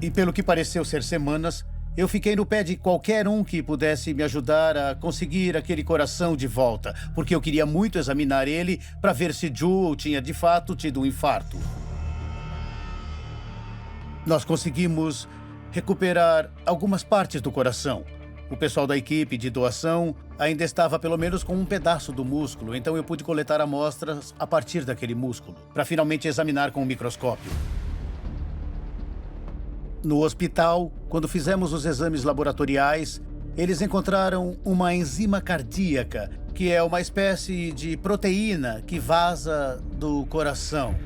E pelo que pareceu ser semanas, eu fiquei no pé de qualquer um que pudesse me ajudar a conseguir aquele coração de volta, porque eu queria muito examinar ele para ver se Jewel tinha de fato tido um infarto. Nós conseguimos recuperar algumas partes do coração. O pessoal da equipe de doação ainda estava pelo menos com um pedaço do músculo, então eu pude coletar amostras a partir daquele músculo, para finalmente examinar com um microscópio. No hospital, quando fizemos os exames laboratoriais, eles encontraram uma enzima cardíaca, que é uma espécie de proteína que vaza do coração.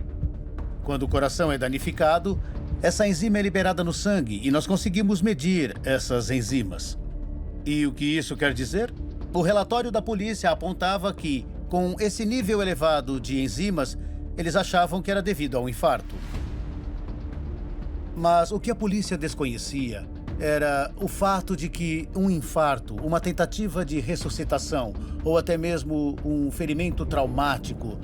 Quando o coração é danificado, essa enzima é liberada no sangue e nós conseguimos medir essas enzimas. E o que isso quer dizer? O relatório da polícia apontava que, com esse nível elevado de enzimas, eles achavam que era devido a um infarto. Mas o que a polícia desconhecia era o fato de que um infarto, uma tentativa de ressuscitação ou até mesmo um ferimento traumático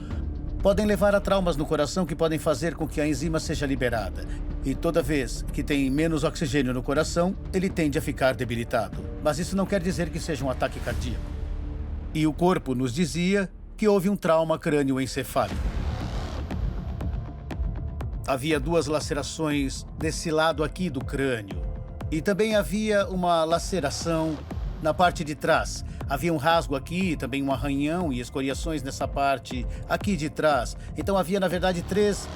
podem levar a traumas no coração que podem fazer com que a enzima seja liberada. E toda vez que tem menos oxigênio no coração, ele tende a ficar debilitado. Mas isso não quer dizer que seja um ataque cardíaco. E o corpo nos dizia que houve um trauma crânioencefálico. Havia 2 lacerações desse lado aqui do crânio. E também havia uma laceração na parte de trás. Havia um rasgo aqui, também um arranhão e escoriações nessa parte aqui de trás. Então havia, na verdade, 3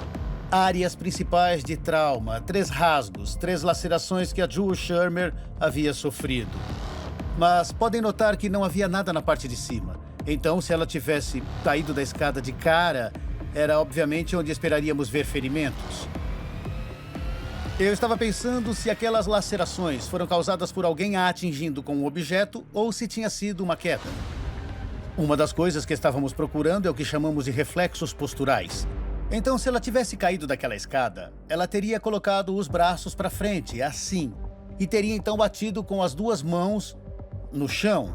áreas principais de trauma, 3 rasgos, 3 lacerações que a Jewel Shermer havia sofrido. Mas podem notar que não havia nada na parte de cima. Então, se ela tivesse caído da escada de cara, era obviamente onde esperaríamos ver ferimentos. Eu estava pensando se aquelas lacerações foram causadas por alguém a atingindo com um objeto ou se tinha sido uma queda. Uma das coisas que estávamos procurando é o que chamamos de reflexos posturais. Então, se ela tivesse caído daquela escada, ela teria colocado os braços para frente, assim, e teria então batido com as 2 mãos no chão.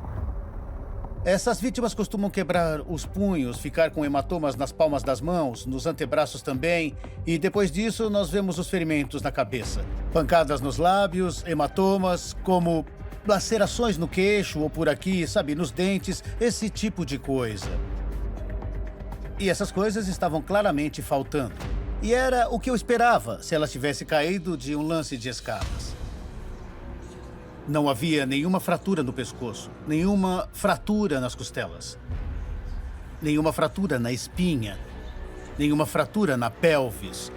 Essas vítimas costumam quebrar os punhos, ficar com hematomas nas palmas das mãos, nos antebraços também, e depois disso nós vemos os ferimentos na cabeça. Pancadas nos lábios, hematomas, como lacerações no queixo ou por aqui, sabe, nos dentes, esse tipo de coisa. E essas coisas estavam claramente faltando. E era o que eu esperava se ela tivesse caído de um lance de escadas. Não havia nenhuma fratura no pescoço, nenhuma fratura nas costelas, nenhuma fratura na espinha, nenhuma fratura na pelvis,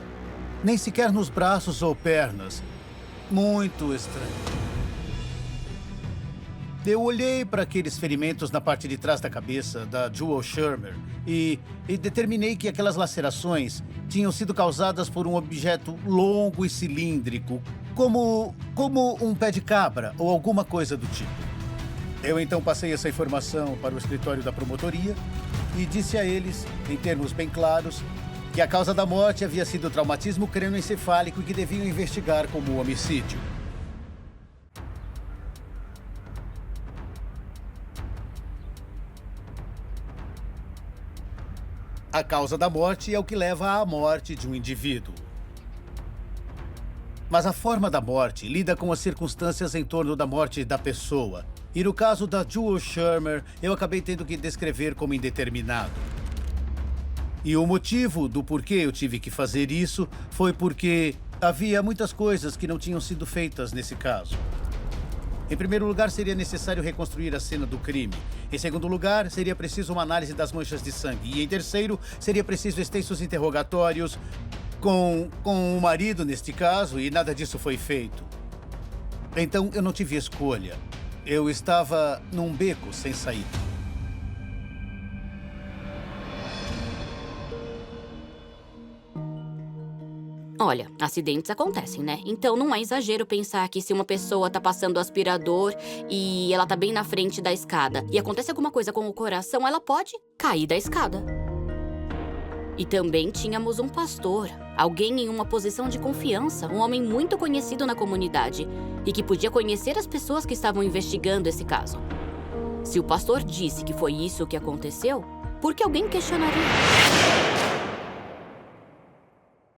nem sequer nos braços ou pernas. Muito estranho. Eu olhei para aqueles ferimentos na parte de trás da cabeça da Jewel Shermer e determinei que aquelas lacerações tinham sido causadas por um objeto longo e cilíndrico, como um pé de cabra ou alguma coisa do tipo. Eu então passei essa informação para o escritório da promotoria e disse a eles, em termos bem claros, que a causa da morte havia sido traumatismo crânioencefálico e que deviam investigar como homicídio. A causa da morte é o que leva à morte de um indivíduo. Mas a forma da morte lida com as circunstâncias em torno da morte da pessoa. E no caso da Jewel Shermer, eu acabei tendo que descrever como indeterminado. E o motivo do porquê eu tive que fazer isso foi porque havia muitas coisas que não tinham sido feitas nesse caso. Em primeiro lugar, seria necessário reconstruir a cena do crime. Em segundo lugar, seria preciso uma análise das manchas de sangue. E em terceiro, seria preciso extensos interrogatórios com o marido, neste caso, e nada disso foi feito. Então, eu não tive escolha. Eu estava num beco sem saída. Olha, acidentes acontecem, né? Então não é exagero pensar que se uma pessoa tá passando o aspirador e ela tá bem na frente da escada e acontece alguma coisa com o coração, ela pode cair da escada. E também tínhamos um pastor, alguém em uma posição de confiança, um homem muito conhecido na comunidade e que podia conhecer as pessoas que estavam investigando esse caso. Se o pastor disse que foi isso que aconteceu, por que alguém questionaria?